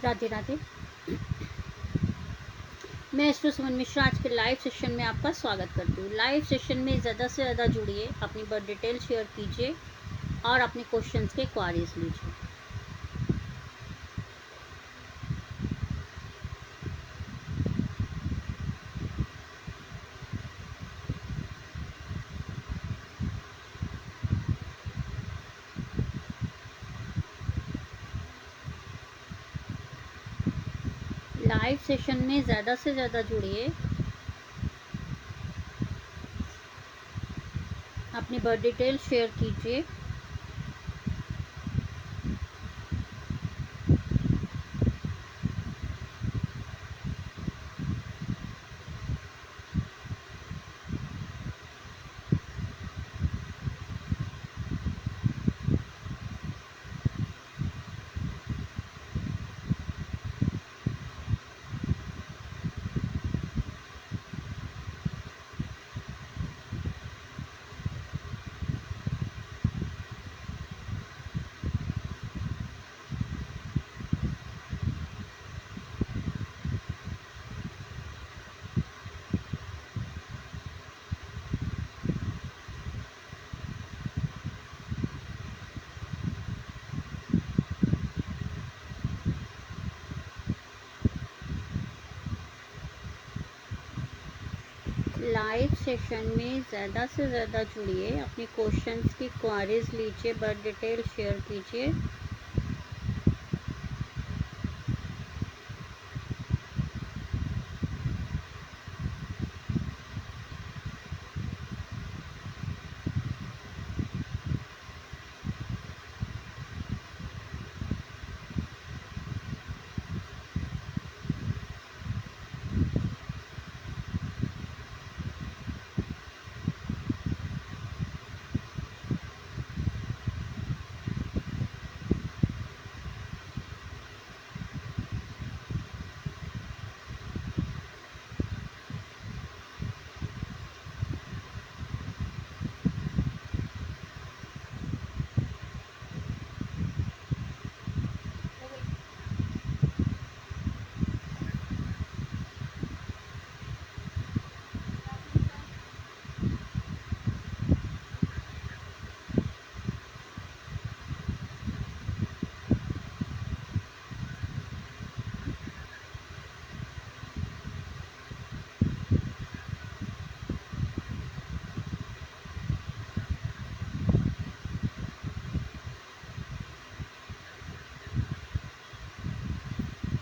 राधे राधे। मैं एस्ट्रो सुमन मिश्रा आज के लाइव सेशन में आपका स्वागत करती हूँ। लाइव सेशन में ज़्यादा से ज़्यादा जुड़िए, अपनी बर्थ डिटेल शेयर कीजिए और अपने क्वेश्चंस के क्वारीज लीजिए। लाइव सेशन में ज़्यादा से ज़्यादा जुड़िए, अपनी बर्थ डिटेल शेयर कीजिए। लाइव सेशन में ज़्यादा से ज़्यादा जुड़िए, अपने क्वेश्चंस की क्वारीज लीजिए, बर्थ डिटेल शेयर कीजिए।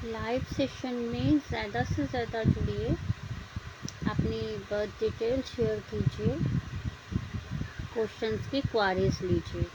लाइव सेशन में ज़्यादा से ज़्यादा जुड़िए, अपनी बर्थ डिटेल शेयर कीजिए, क्वेश्चंस की क्वारीज लीजिए।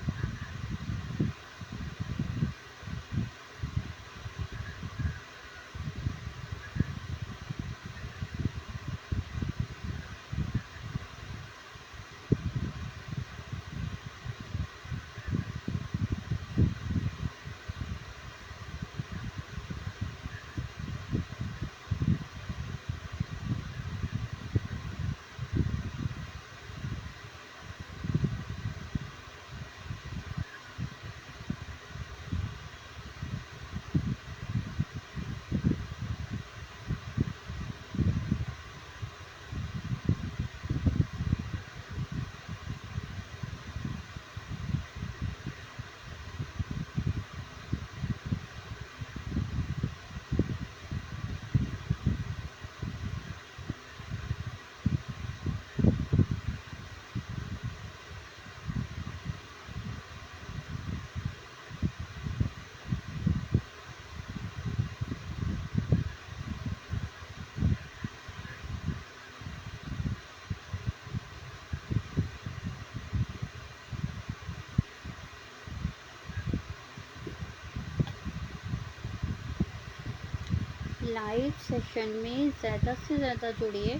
लाइव सेशन में ज़्यादा से ज़्यादा जुड़िए,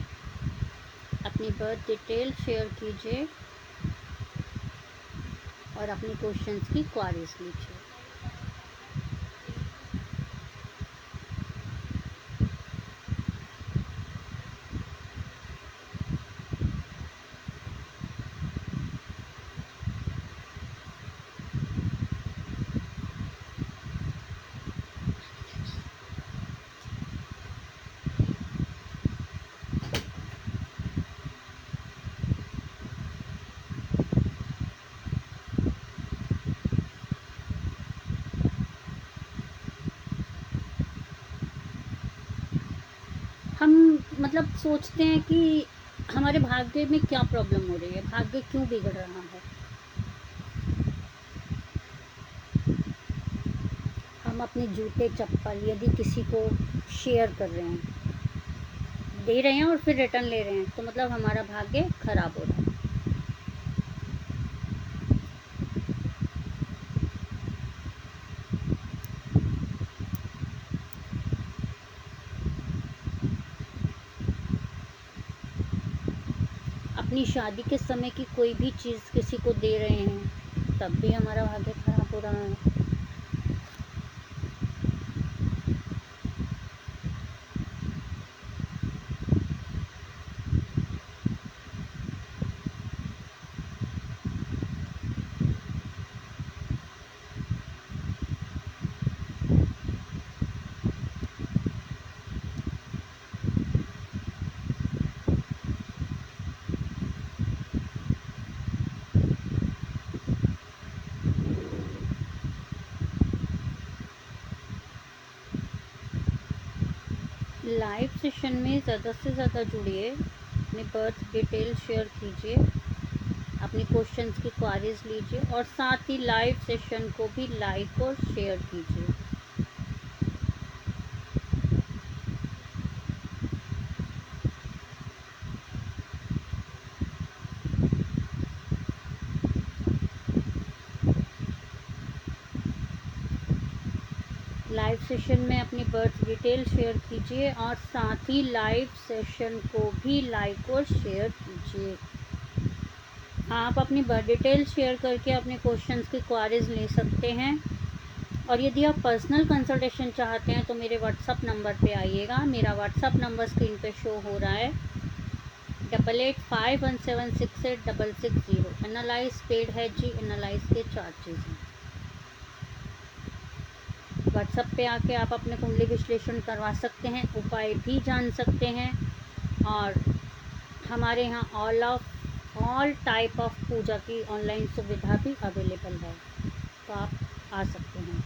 अपनी बर्थ डिटेल शेयर कीजिए और अपने क्वेश्चंस की क्वारीज लीजिए। मतलब सोचते हैं कि हमारे भाग्य में क्या प्रॉब्लम हो रही है, भाग्य क्यों बिगड़ रहा है। हम अपने जूते चप्पल यदि किसी को शेयर कर रहे हैं, दे रहे हैं और फिर रिटर्न ले रहे हैं, तो मतलब हमारा भाग्य खराब हो रहा है। अपनी शादी के समय की कोई भी चीज़ किसी को दे रहे हैं, तब भी हमारा भाग्य खराब हो रहा है। लाइव सेशन में ज़्यादा से ज़्यादा जुड़िए, अपने बर्थ डिटेल शेयर कीजिए, अपने क्वेश्चंस की क्वारीज लीजिए और साथ ही लाइव सेशन को भी लाइक और शेयर कीजिए। लाइव सेशन में अपनी बर्थ डिटेल शेयर कीजिए और साथ ही लाइव सेशन को भी लाइक और शेयर कीजिए। आप अपनी बर्थ डिटेल शेयर करके अपने क्वेश्चंस की क्वारीज ले सकते हैं। और यदि आप पर्सनल कंसल्टेशन चाहते हैं तो मेरे व्हाट्सअप नंबर पे आइएगा। मेरा व्हाट्सअप नंबर स्क्रीन पे शो हो रहा है, 8851768660। एनालाइज पेड है जी, एनालाइज के चार्जेस हैं। व्हाट्सएप पे आके आप अपने कुंडली विश्लेषण करवा सकते हैं, उपाय भी जान सकते हैं और हमारे यहाँ ऑल टाइप ऑफ पूजा की ऑनलाइन सुविधा भी अवेलेबल है, तो आप आ सकते हैं।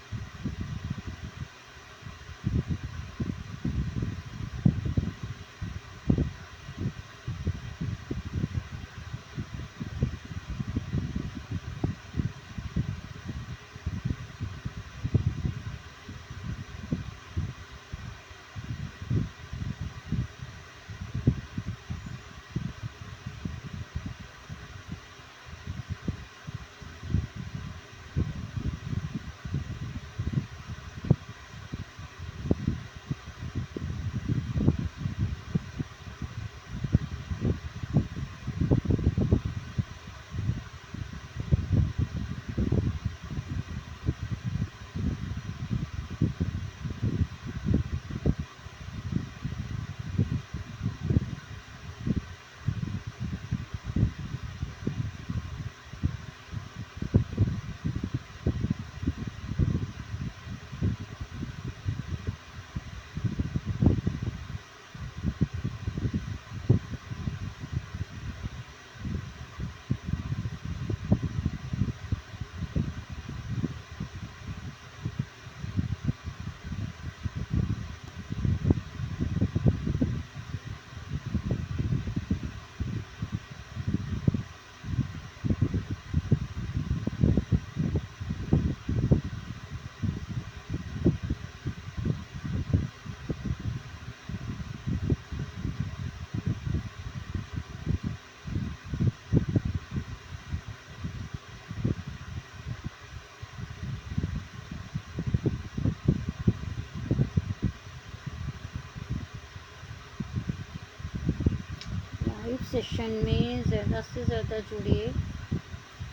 लाइव सेशन में ज़्यादा से ज़्यादा जुड़िए,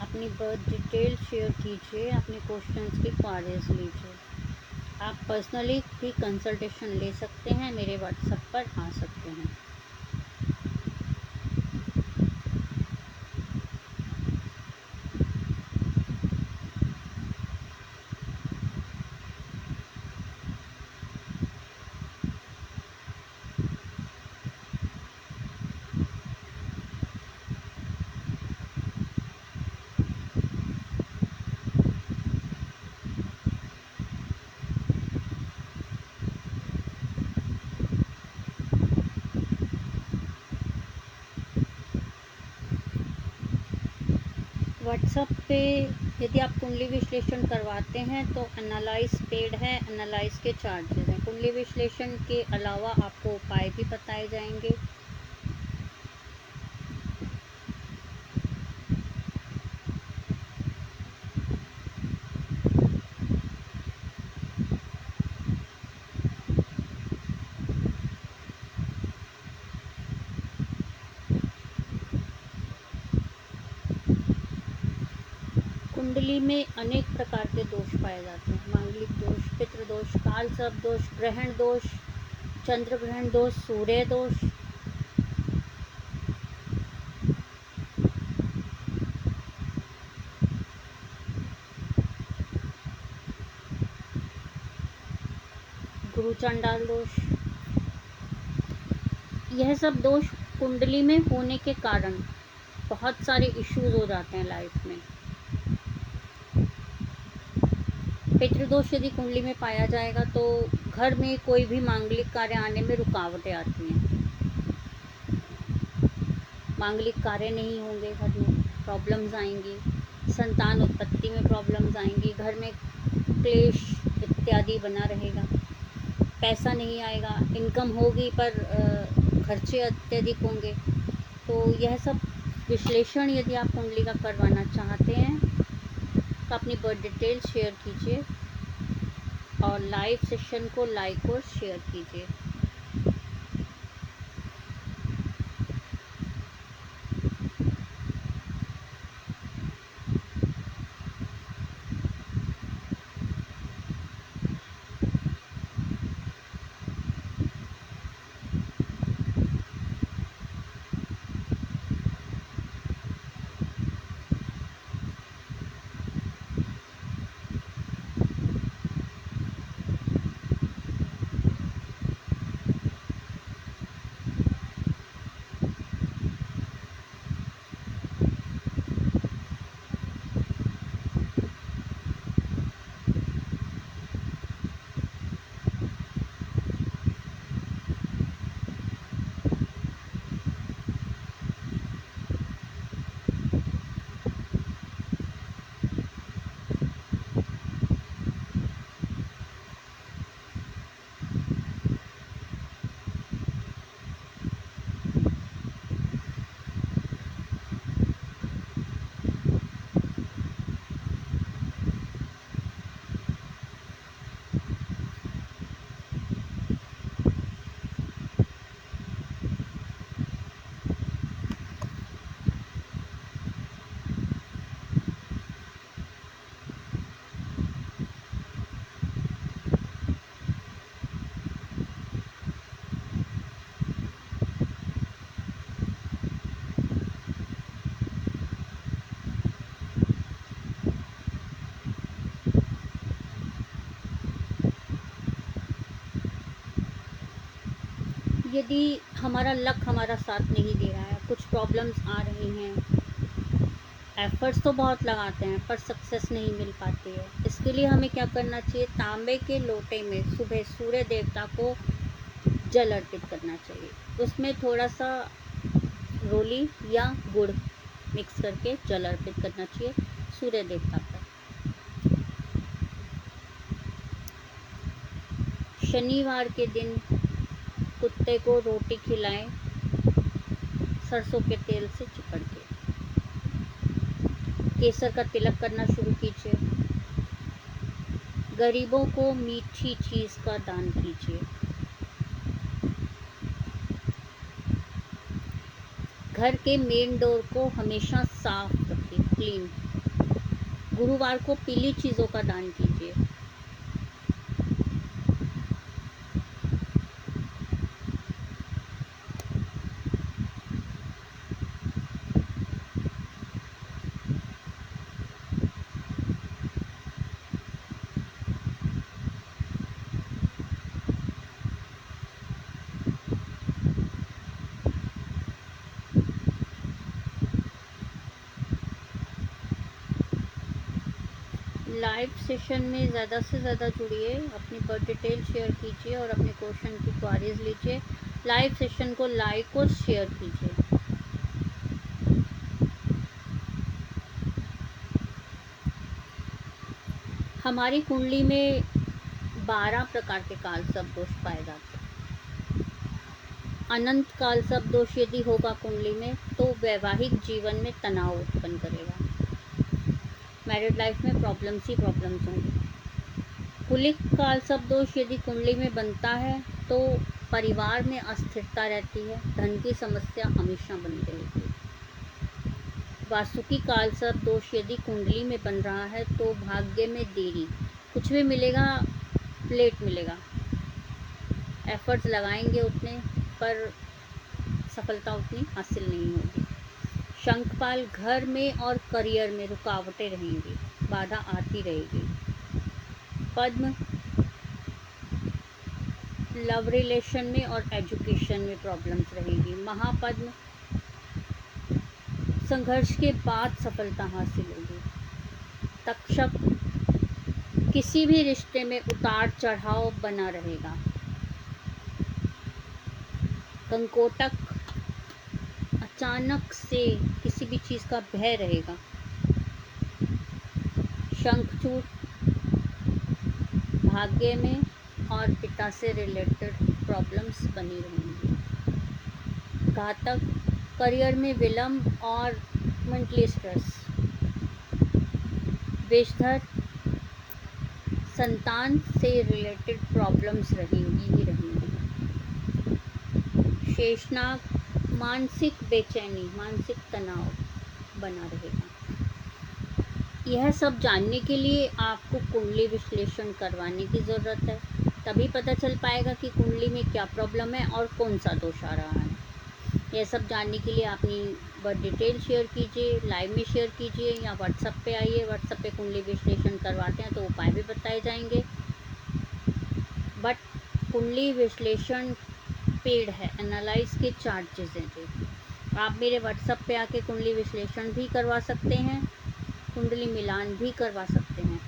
अपनी बर्थ डिटेल शेयर कीजिए, अपने क्वेश्चंस की क्वारीज लीजिए। आप पर्सनली भी कंसल्टेशन ले सकते हैं, मेरे व्हाट्सएप पर आ सकते हैं। व्हाट्सएप पे यदि आप कुंडली विश्लेषण करवाते हैं तो एनालाइज पेड है, एनालाइज के चार्जेस हैं। कुंडली विश्लेषण के अलावा आपको उपाय भी बताए जाएंगे। कुंडली में अनेक प्रकार के दोष पाए जाते हैं। मांगलिक दोष, पितृ दोष, काल सर्प दोष, ग्रहण दोष, चंद्र ग्रहण दोष, सूर्य दोष, गुरु चंडाल दोष। यह सब दोष कुंडली में होने के कारण बहुत सारे इश्यूज हो जाते हैं लाइफ में। पितृदोष यदि कुंडली में पाया जाएगा तो घर में कोई भी मांगलिक कार्य आने में रुकावटें आती हैं। मांगलिक कार्य नहीं होंगे, घर में प्रॉब्लम्स आएंगी, संतान उत्पत्ति में प्रॉब्लम्स आएंगी, घर में क्लेश इत्यादि बना रहेगा, पैसा नहीं आएगा, इनकम होगी पर खर्चे अत्यधिक होंगे। तो यह सब विश्लेषण यदि आप कुंडली का करवाना चाहते हैं तो अपनी बर्थ डिटेल शेयर कीजिए और लाइव सेशन को लाइक और शेयर कीजिए। यदि हमारा लक हमारा साथ नहीं दे रहा है, कुछ प्रॉब्लम्स आ रही हैं, एफर्ट्स तो बहुत लगाते हैं पर सक्सेस नहीं मिल पाती है, इसके लिए हमें क्या करना चाहिए? तांबे के लोटे में सुबह सूर्य देवता को जल अर्पित करना चाहिए। उसमें थोड़ा सा रोली या गुड़ मिक्स करके जल अर्पित करना चाहिए सूर्य देवता पर। शनिवार के दिन कुत्ते को रोटी खिलाएं सरसों के तेल से चिपड़ के। केसर का तिलक करना शुरू कीजिए। गरीबों को मीठी चीज़ का दान कीजिए। घर के मेन डोर को हमेशा साफ रखिए, क्लीन। गुरुवार को पीली चीज़ों का दान कीजिए। लाइव सेशन में ज़्यादा से ज़्यादा जुड़िए, अपनी बर्थ डिटेल शेयर कीजिए और अपने क्वेश्चन की क्वारीज लीजिए। लाइव सेशन को लाइक और शेयर कीजिए। हमारी कुंडली में 12 प्रकार के काल सर्प दोष पाए जाते हैं। अनंत काल सर्प दोष यदि होगा कुंडली में तो वैवाहिक जीवन में तनाव उत्पन्न करेगा, मैरिड लाइफ में प्रॉब्लम्स ही प्रॉब्लम्स होंगी। कुलिक काल सर्प दोष यदि कुंडली में बनता है तो परिवार में अस्थिरता रहती है, धन की समस्या हमेशा बनी रहेगी। वासुकी काल सर्प दोष यदि कुंडली में बन रहा है तो भाग्य में देरी, कुछ भी मिलेगा लेट मिलेगा, एफर्ट्स लगाएंगे उतने पर सफलता उतनी हासिल नहीं होगी। शंखपाल घर में और करियर में रुकावटें रहेंगी, बाधा आती रहेगी। पद्म लव रिलेशन में और एजुकेशन में प्रॉब्लम्स रहेगी। महापद्म संघर्ष के बाद सफलता हासिल होगी। तक्षक किसी भी रिश्ते में उतार चढ़ाव बना रहेगा। कंकोटक अचानक से किसी भी चीज़ का भय रहेगा। शंखचूड़ भाग्य में और पिता से रिलेटेड प्रॉब्लम्स बनी रहेंगी। घातक करियर में विलंब और मेंटली स्ट्रेस। विषधर संतान से रिलेटेड प्रॉब्लम्स रहेंगी ही रहेंगी। शेषनाग मानसिक बेचैनी, मानसिक तनाव बना रहेगा। यह सब जानने के लिए आपको कुंडली विश्लेषण करवाने की ज़रूरत है, तभी पता चल पाएगा कि कुंडली में क्या प्रॉब्लम है और कौन सा दोष आ रहा है। यह सब जानने के लिए अपनी बर्थ डिटेल शेयर कीजिए, लाइव में शेयर कीजिए या व्हाट्सएप पे आइए। व्हाट्सएप पे कुंडली विश्लेषण करवाते हैं तो उपाय भी बताए जाएंगे। बट कुंडली विश्लेषण पेड है, एनालाइज के चार्जेस हैं जो आप मेरे व्हाट्सएप पे आके कुंडली विश्लेषण भी करवा सकते हैं, कुंडली मिलान भी करवा सकते हैं।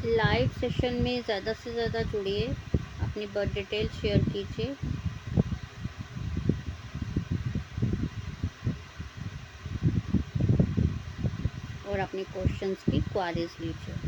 लाइव सेशन में ज़्यादा से ज़्यादा जुड़िए, अपनी बर्थ डिटेल शेयर कीजिए और अपने क्वेश्चंस की क्वारीज लीजिए।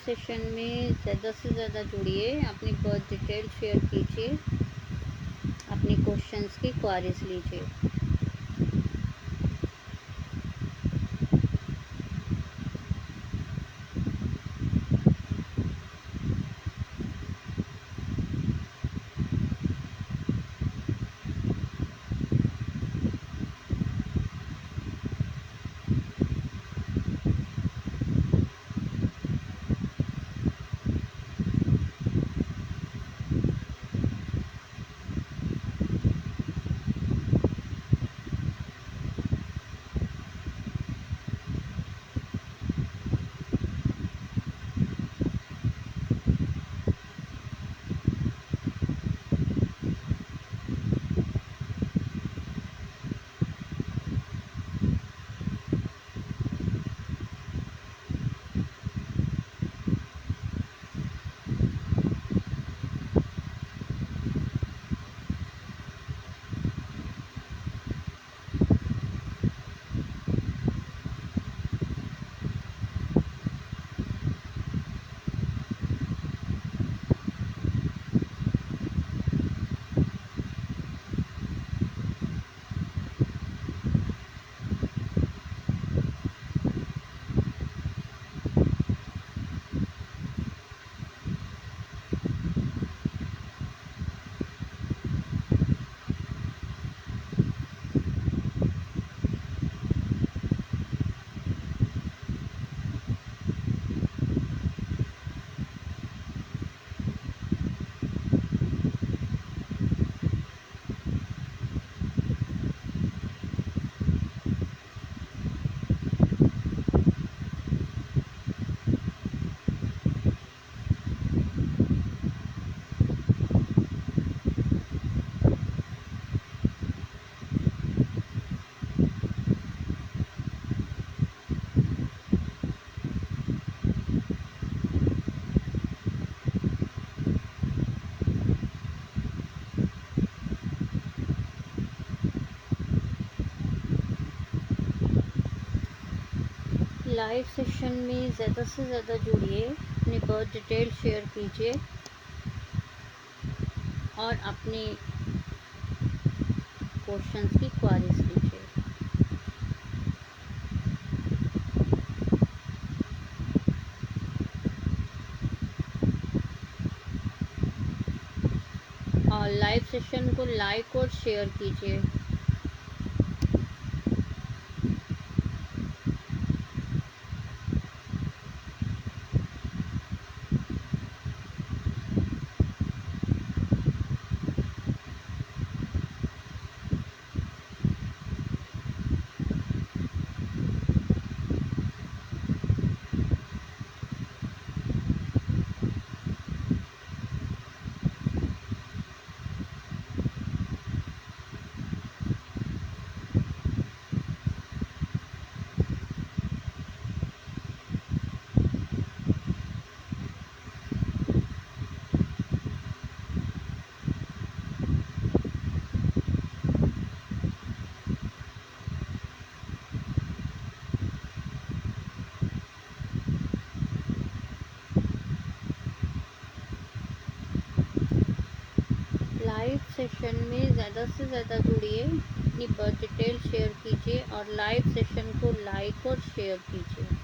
सेशन में ज़्यादा से ज़्यादा जुड़िए, अपनी बर्थ डिटेल शेयर कीजिए, अपनी क्वेश्चंस की क्वारीज लीजिए। लाइव सेशन में ज़्यादा से ज़्यादा जुड़िए, अपनी बर्थ डिटेल शेयर कीजिए और अपने क्वेश्चंस की क्वारीज लीजिए। और लाइव सेशन को लाइक और शेयर कीजिए। लाइव सेशन में ज़्यादा से ज़्यादा जुड़िए, अपनी बर्थ डिटेल शेयर कीजिए और लाइव सेशन को लाइक और शेयर कीजिए।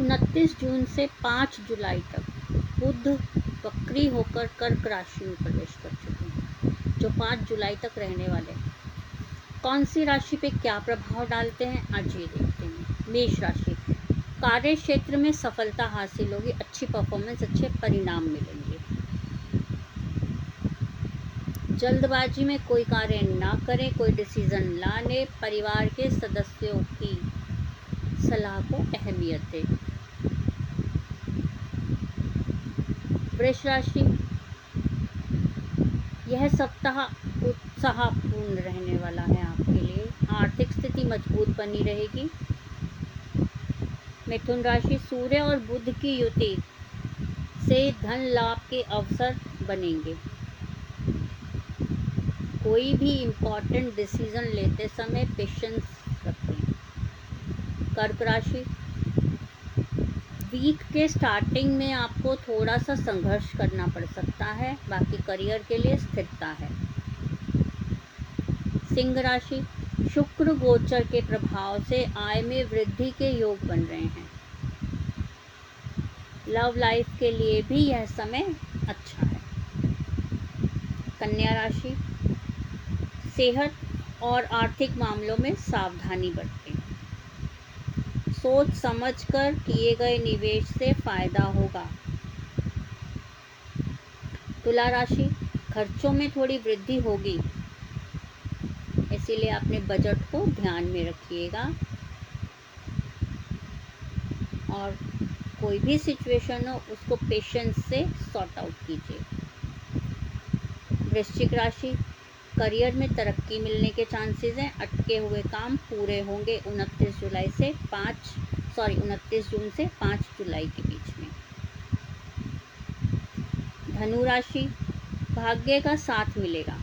29 जून से 5 जुलाई तक बुध वक्री होकर कर्क राशि में प्रवेश कर चुके हैं, जो 5 जुलाई तक रहने वाले हैं। कौन सी राशि पे क्या प्रभाव डालते हैं, आज ये देखते हैं। मेष राशि, कार्य क्षेत्र में सफलता हासिल होगी, अच्छी परफॉर्मेंस, अच्छे परिणाम मिलेंगे। जल्दबाजी में कोई कार्य ना करें, कोई डिसीजन ना लें, परिवार के सदस्यों की सलाह को अहमियत दें। वृष राशि, यह सप्ताह उत्साहपूर्ण रहने वाला है आपके लिए। आर्थिक स्थिति मजबूत बनी रहेगी। मिथुन राशि, सूर्य और बुध की युति से धन लाभ के अवसर बनेंगे। कोई भी इम्पोर्टेंट डिसीजन लेते समय पेशेंस रखें। कर्क राशि, वीक के स्टार्टिंग में आपको थोड़ा सा संघर्ष करना पड़ सकता है, बाकी करियर के लिए स्थिरता है। सिंह राशि, शुक्र गोचर के प्रभाव से आय में वृद्धि के योग बन रहे हैं। लव लाइफ के लिए भी यह समय अच्छा है। कन्या राशि, सेहत और आर्थिक मामलों में सावधानी बरतें। सोच समझकर किए गए निवेश से फायदा होगा। तुला राशि, खर्चों में थोड़ी वृद्धि होगी, इसीलिए अपने बजट को ध्यान में रखिएगा और कोई भी सिचुएशन हो उसको पेशेंस से सॉर्ट आउट कीजिए। वृश्चिक राशि, करियर में तरक्की मिलने के चांसेस हैं। अटके हुए काम पूरे होंगे 29 जून से 5 जुलाई के बीच में। धनु राशि, भाग्य का साथ मिलेगा।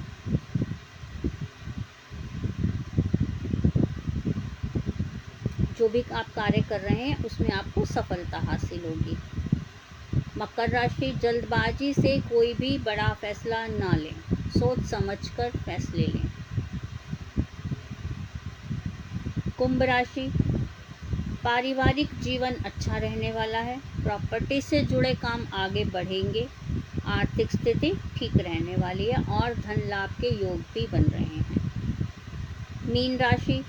जो भी आप कार्य कर रहे हैं उसमें आपको सफलता हासिल होगी। मकर राशि, जल्दबाजी से कोई भी बड़ा फैसला ना लें, सोच समझकर फैसले लें। कुंभ राशि, पारिवारिक जीवन अच्छा रहने वाला है। प्रॉपर्टी से जुड़े काम आगे बढ़ेंगे। आर्थिक स्थिति ठीक रहने वाली है और धन लाभ के योग भी बन रहे हैं। मीन राशि,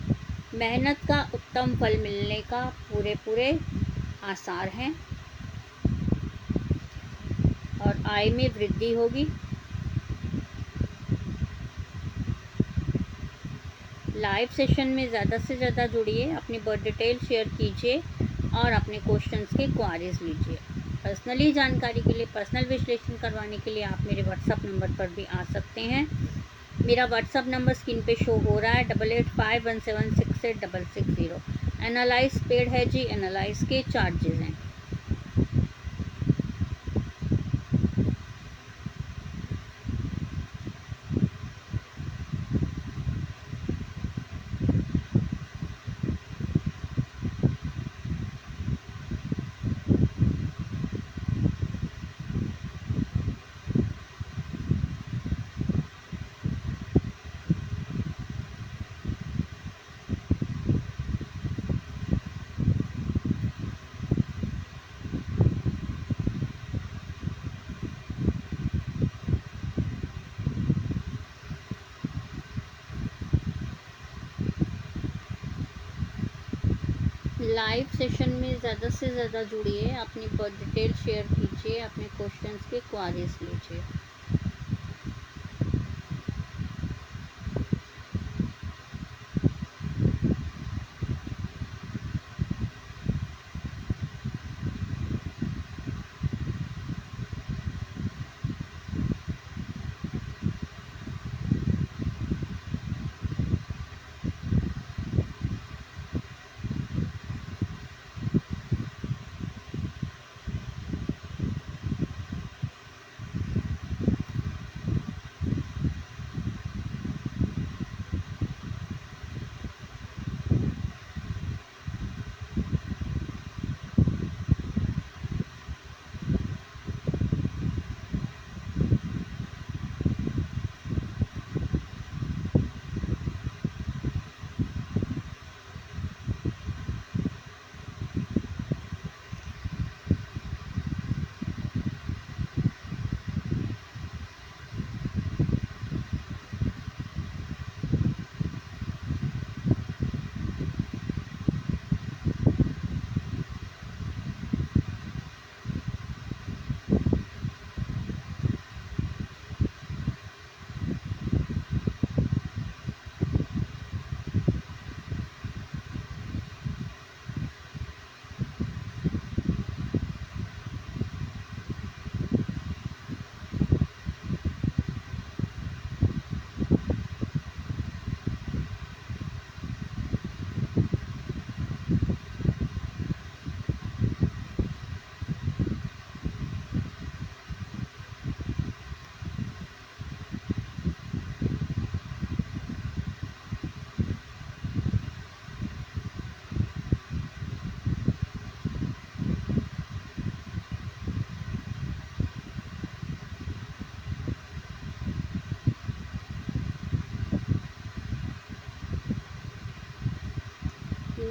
मेहनत का उत्तम फल मिलने का पूरे आसार हैं और आय में वृद्धि होगी। लाइव सेशन में ज़्यादा से ज़्यादा जुड़िए, अपनी बर्थ डिटेल शेयर कीजिए और अपने क्वेश्चंस के क्वारीज लीजिए। पर्सनली जानकारी के लिए, पर्सनल विश्लेषण करवाने के लिए आप मेरे व्हाट्सअप नंबर पर भी आ सकते हैं। मेरा व्हाट्सअप नंबर स्क्रीन पे शो हो रहा है 8851768660। एनालाइज पेड है जी, एनालाइज के चार्जेस हैं। लाइव सेशन में ज़्यादा से ज़्यादा जुड़िए, अपनी बर्थ डिटेल शेयर कीजिए, अपने क्वेश्चंस के क्वारीज लीजिए।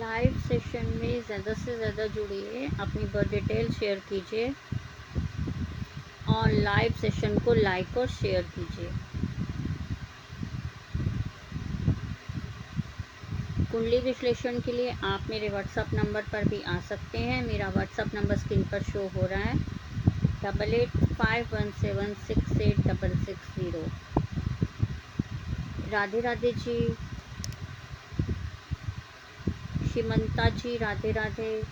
लाइव सेशन में ज़्यादा से ज़्यादा जुड़िए, अपनी बर्थ डिटेल शेयर कीजिए और लाइव सेशन को लाइक और शेयर कीजिए। कुंडली विश्लेषण के लिए आप मेरे व्हाट्सएप नंबर पर भी आ सकते हैं। मेरा व्हाट्सएप नंबर स्क्रीन पर शो हो रहा है 8851768660। राधे राधे जी, शिमंता जी राधे राधे।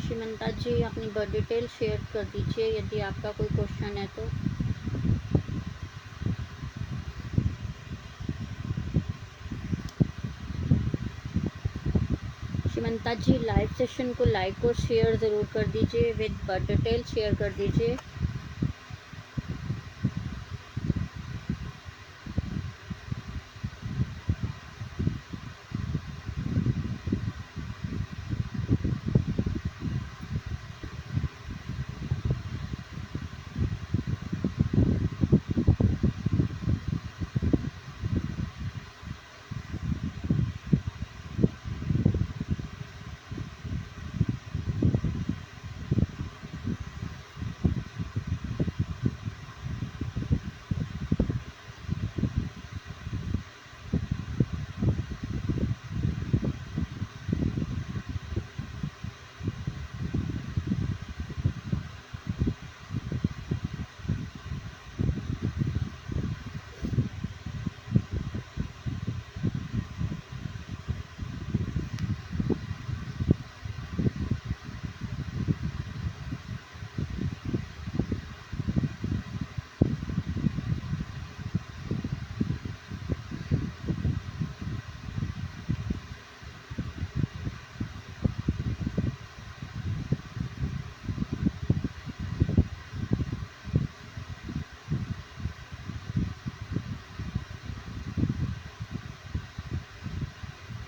शिमंता जी अपनी बर्थ डिटेल शेयर कर दीजिए यदि आपका कोई क्वेश्चन है तो। शिमंता जी लाइव सेशन को लाइक और शेयर ज़रूर कर दीजिए, विद बर्थ डिटेल शेयर कर दीजिए।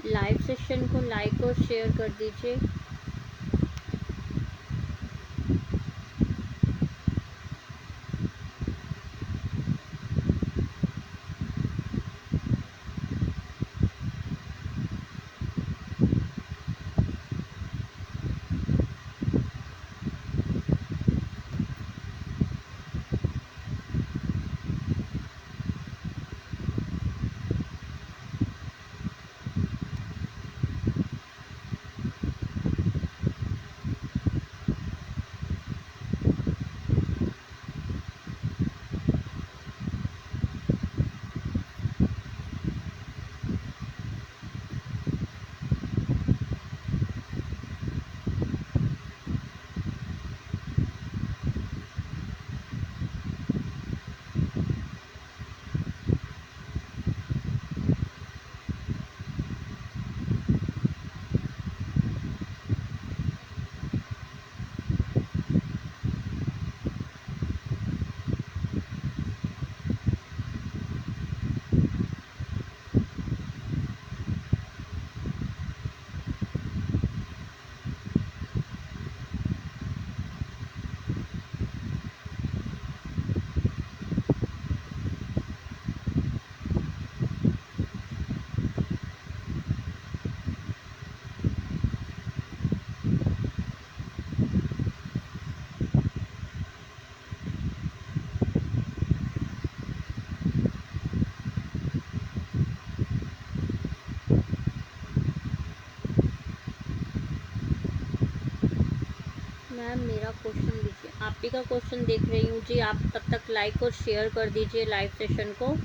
लाइव सेशन को लाइक और शेयर कर दीजिए। मैम मेरा क्वेश्चन लीजिए, आप ही का क्वेश्चन देख रही हूँ जी। आप तब तक लाइक और शेयर कर दीजिए लाइव सेशन को।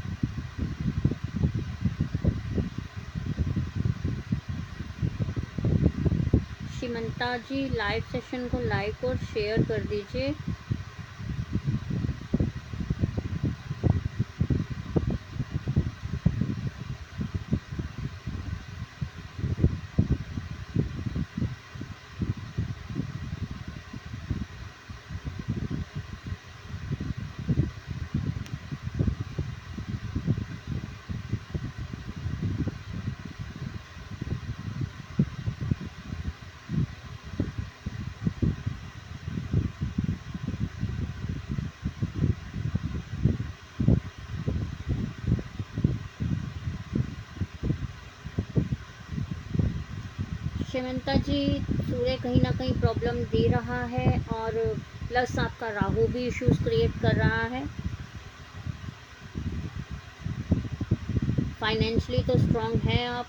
शिमंता जी लाइव सेशन को लाइक और शेयर कर दीजिए। हेमंता जी, सूर्य कहीं ना कहीं प्रॉब्लम दे रहा है और प्लस आपका राहु भी इश्यूज क्रिएट कर रहा है। फाइनेंशियली तो स्ट्रांग है आप,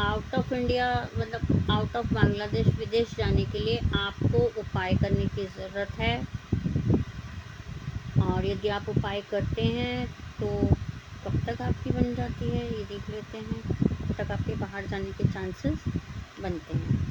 आउट ऑफ इंडिया मतलब आउट ऑफ बांग्लादेश विदेश जाने के लिए आपको उपाय करने की ज़रूरत है। और यदि आप उपाय करते हैं तो कब तक आपकी बन जाती है ये देख लेते हैं। कब तक आपके बाहर जाने के चांसेस बनते हैं।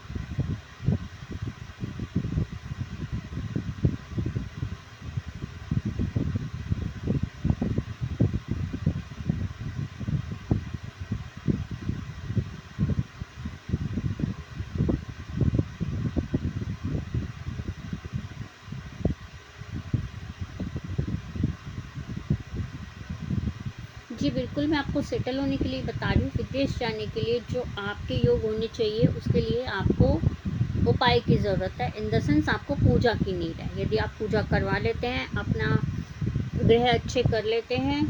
जी बिल्कुल, मैं आपको सेटल होने के लिए बता रही हूँ। विदेश जाने के लिए जो आपके योग होने चाहिए उसके लिए आपको उपाय की ज़रूरत है। इन द सेंस आपको पूजा की नीड है। यदि आप पूजा करवा लेते हैं, अपना ग्रह अच्छे कर लेते हैं,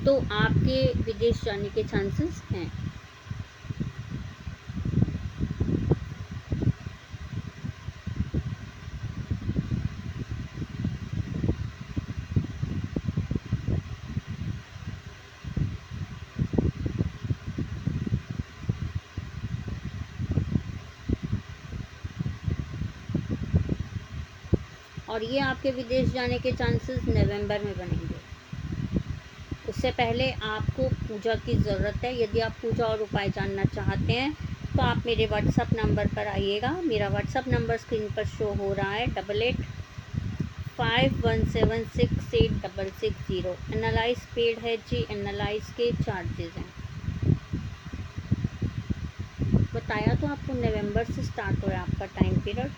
तो आपके विदेश जाने के चांसेस हैं। और ये आपके विदेश जाने के चांसेस नवंबर में बनेंगे। उससे पहले आपको पूजा की ज़रूरत है। यदि आप पूजा और उपाय जानना चाहते हैं तो आप मेरे व्हाट्सअप नंबर पर आइएगा। मेरा व्हाट्सअप नंबर स्क्रीन पर शो हो रहा है 8851768660। एनालाइज पेड है जी, एनालाइज के चार्जेस हैं। बताया तो आपको नवंबर से स्टार्ट हो रहा है आपका टाइम पीरियड।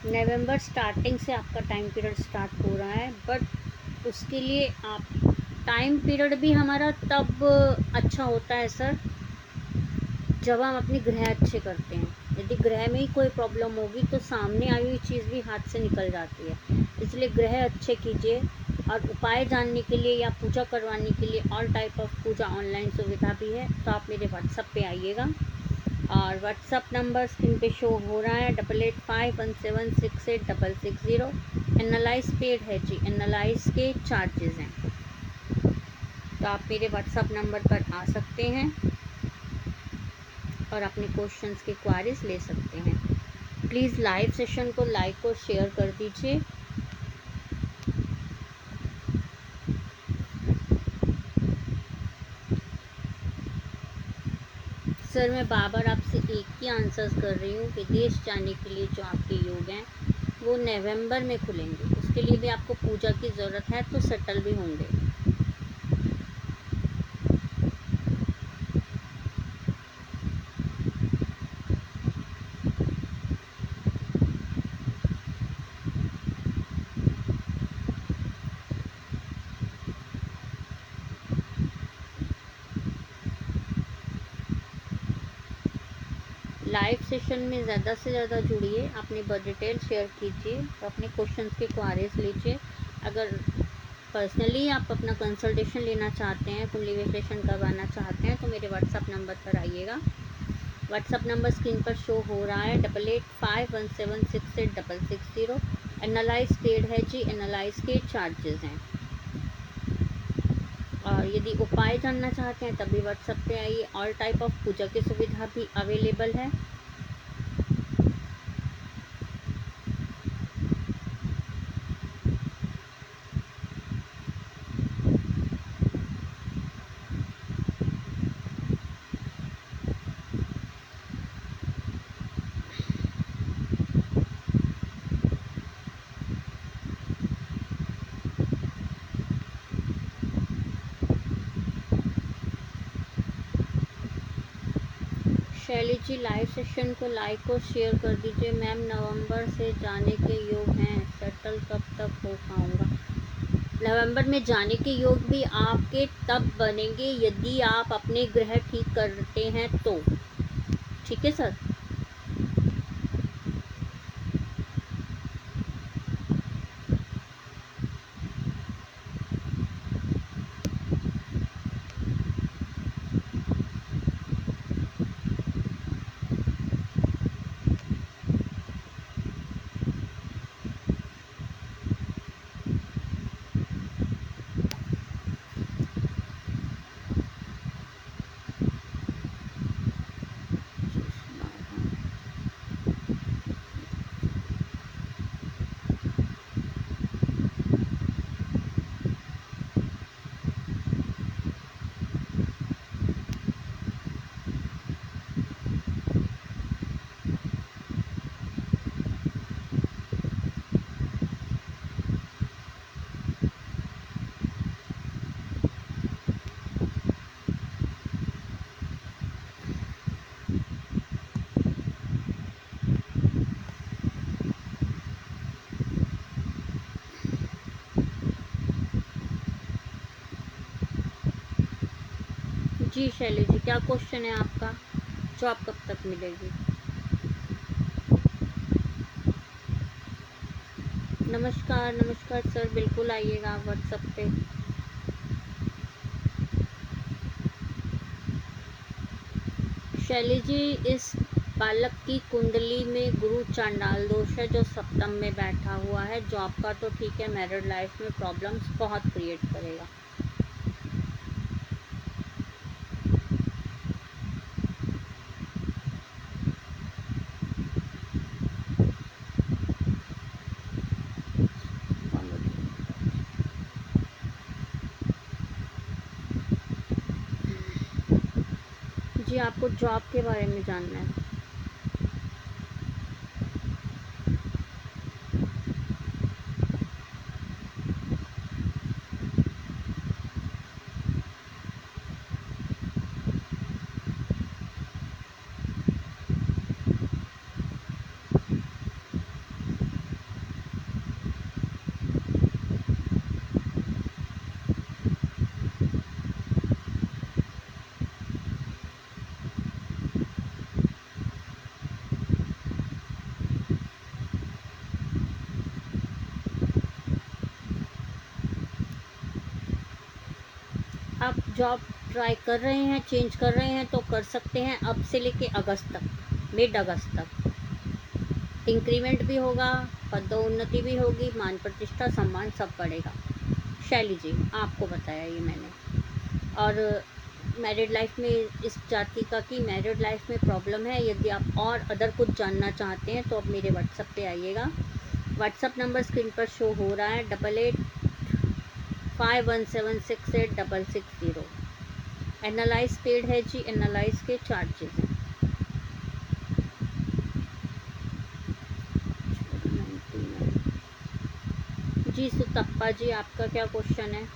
नवंबर स्टार्टिंग से आपका टाइम पीरियड स्टार्ट हो रहा है, बट उसके लिए आप टाइम पीरियड भी हमारा तब अच्छा होता है सर जब हम अपने ग्रह अच्छे करते हैं। यदि ग्रह में ही कोई प्रॉब्लम होगी तो सामने आई हुई चीज़ भी हाथ से निकल जाती है। इसलिए ग्रह अच्छे कीजिए। और उपाय जानने के लिए या पूजा करवाने के लिए all type of puja online सुविधा भी है, तो आप मेरे व्हाट्सअप पे आइएगा। और व्हाट्सअप नंबर स्क्रीन पे शो हो रहा है 8851768660। एनालाइज पेड है जी, एनालाइज के चार्जेस हैं। तो आप मेरे व्हाट्सअप नंबर पर आ सकते हैं और अपने क्वेश्चंस के क्वारीज ले सकते हैं। प्लीज़ लाइव सेशन को लाइक और शेयर कर दीजिए। सर मैं बार आपसे एक ही आंसर्स कर रही हूँ। विदेश जाने के लिए जो आपके योग हैं वो नवंबर में खुलेंगे। उसके लिए भी आपको पूजा की ज़रूरत है, तो सेटल भी होंगे। लाइव सेशन में ज़्यादा से ज़्यादा जुड़िए, अपनी बर्थ डिटेल शेयर कीजिए, अपने क्वेश्चंस के क्वारीज लीजिए। अगर पर्सनली आप अपना कंसल्टेशन लेना चाहते हैं, कुंडली विश्लेषण करवाना चाहते हैं, तो मेरे व्हाट्सअप नंबर पर आइएगा। व्हाट्सअप नंबर स्क्रीन पर शो हो रहा है 8851768660। एनालाइज पेड है जी, एनालाइज के चार्जेस हैं। और यदि उपाय जानना चाहते हैं तभी व्हाट्सएप पे आइए। ऑल टाइप ऑफ पूजा की सुविधा भी अवेलेबल है। शैली जी लाइव सेशन को लाइक और शेयर कर दीजिए। मैम नवंबर से जाने के योग हैं, सेटल कब तक हो पाऊँगा? नवंबर में जाने के योग भी आपके तब बनेंगे यदि आप अपने ग्रह ठीक करते हैं तो। ठीक है सर। जी शैली जी, क्या क्वेश्चन है आपका? जॉब कब तक मिलेगी? नमस्कार नमस्कार सर, बिल्कुल आइएगा व्हाट्सएप पे। शैली जी, इस बालक की कुंडली में गुरु चांडाल दोष है जो सप्तम में बैठा हुआ है। जॉब का तो ठीक है, मैरिड लाइफ में प्रॉब्लम्स बहुत क्रिएट करेगा। जी आपको जॉब के बारे में जानना है? आप जॉब ट्राई कर रहे हैं, चेंज कर रहे हैं तो कर सकते हैं अब से लेके अगस्त तक, मिड अगस्त तक। इंक्रीमेंट भी होगा, पदोन्नति भी होगी, मान प्रतिष्ठा सम्मान सब बढ़ेगा। शैली जी आपको बताया ये मैंने। और मैरिड लाइफ में इस जाति का कि मैरिड लाइफ में प्रॉब्लम है। यदि आप और अदर कुछ जानना चाहते हैं तो आप मेरे व्हाट्सएप पे आइएगा। व्हाट्सएप नंबर स्क्रीन पर शो हो रहा है, 8851768660। एनालाइज पेड है जी, एनालाइज के चार्जेस हैं। जी सुतप्पा जी, आपका क्या क्वेश्चन है?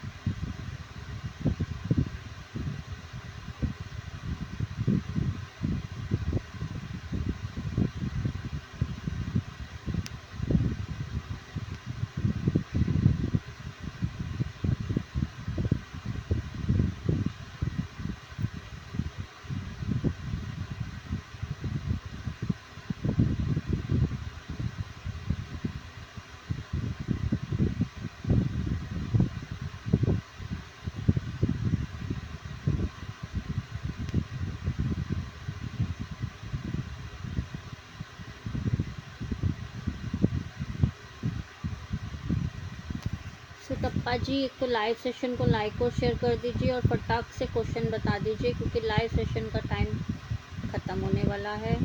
सुतप्पा जी, एक तो लाइव सेशन को लाइक और शेयर कर दीजिए और फटाक से क्वेश्चन बता दीजिए क्योंकि लाइव सेशन का टाइम ख़त्म होने वाला है।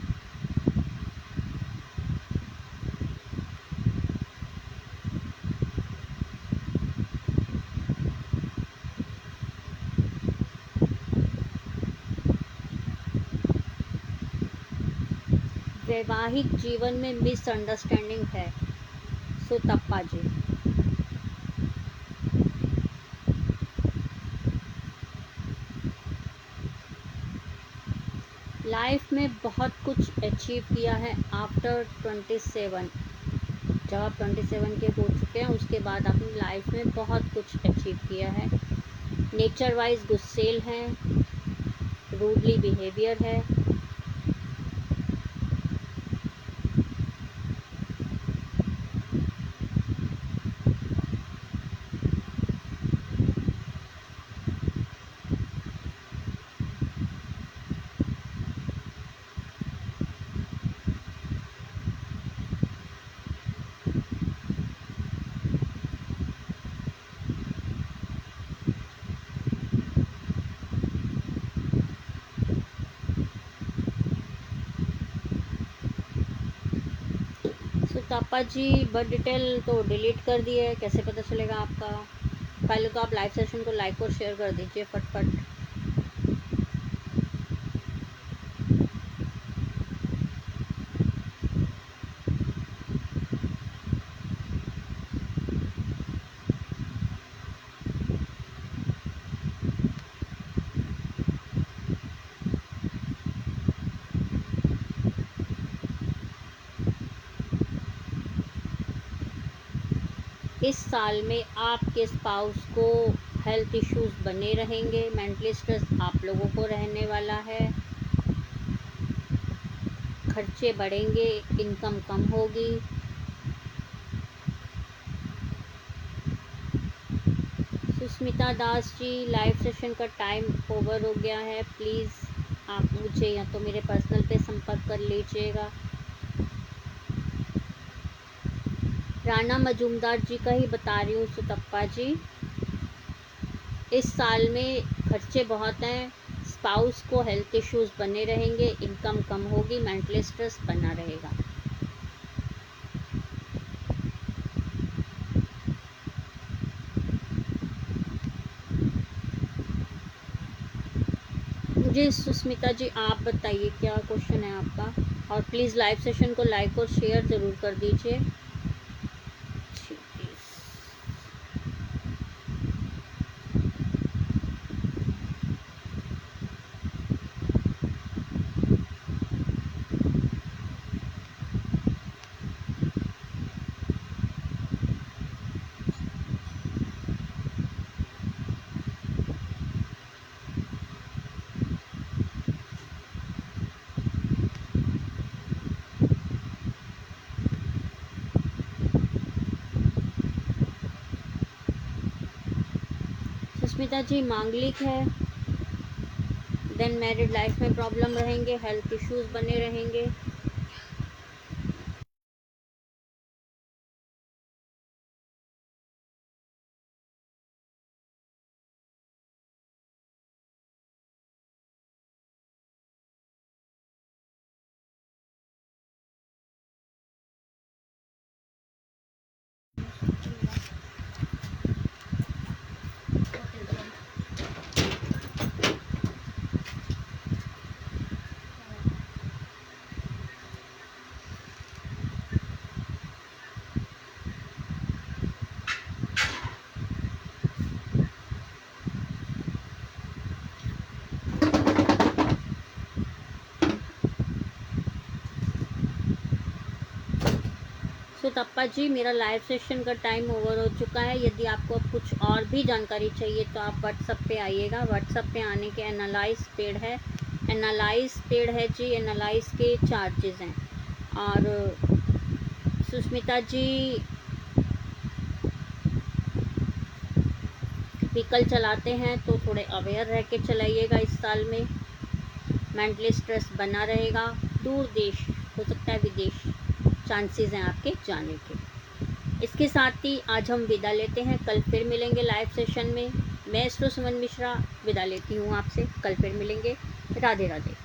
वैवाहिक जीवन में मिसअंडरस्टैंडिंग है सुतप्पा जी। लाइफ में बहुत कुछ अचीव किया है आफ्टर 27। जब आप 27 के हो चुके हैं उसके बाद आपने लाइफ में बहुत कुछ अचीव किया है। नेचर वाइज गुस्सेल हैं, रूडली बिहेवियर है, सुतापा जी बर्थ डिटेल तो डिलीट कर दिए है, कैसे पता चलेगा आपका? पहले तो आप लाइव सेशन को लाइक और शेयर कर दीजिए फटफट। इस साल में आपके स्पाउस को हेल्थ इश्यूज बने रहेंगे, मेंटली स्ट्रेस आप लोगों को रहने वाला है, खर्चे बढ़ेंगे, इनकम कम होगी। सुस्मिता दास जी, लाइव सेशन का टाइम ओवर हो गया है, प्लीज़ आप मुझे या तो मेरे पर्सनल पे संपर्क कर लीजिएगा। राणा मजूमदार जी का ही बता रही हूँ सुतप्पा जी, इस साल में खर्चे बहुत हैं, स्पाउस को हेल्थ इश्यूज बने रहेंगे, इनकम कम होगी, मेंटल स्ट्रेस बना रहेगा। मुझे सुस्मिता जी आप बताइए क्या क्वेश्चन है आपका, और प्लीज़ लाइव सेशन को लाइक और शेयर ज़रूर कर दीजिए। सुस्मिता जी मांगलिक है, देन मैरिड लाइफ में प्रॉब्लम रहेंगे, हेल्थ इश्यूज बने रहेंगे। सुतप्पा जी, मेरा लाइव सेशन का टाइम ओवर हो चुका है। यदि आपको कुछ और भी जानकारी चाहिए तो आप व्हाट्सएप पे आइएगा। व्हाट्सएप पे आने के एनालाइज पेड है, एनालाइज पेड है जी, एनालाइज के चार्जेस हैं। और सुस्मिता जी व्हीकल चलाते हैं तो थोड़े अवेयर रह के चलाइएगा। इस साल में मेंटली स्ट्रेस बना रहेगा, दूर देश हो सकता है विदेश चांसेस हैं आपके जाने के। इसके साथ ही आज हम विदा लेते हैं, कल फिर मिलेंगे लाइव सेशन में। मैं सुमन मिश्रा विदा लेती हूँ आपसे, कल फिर मिलेंगे। राधे राधे।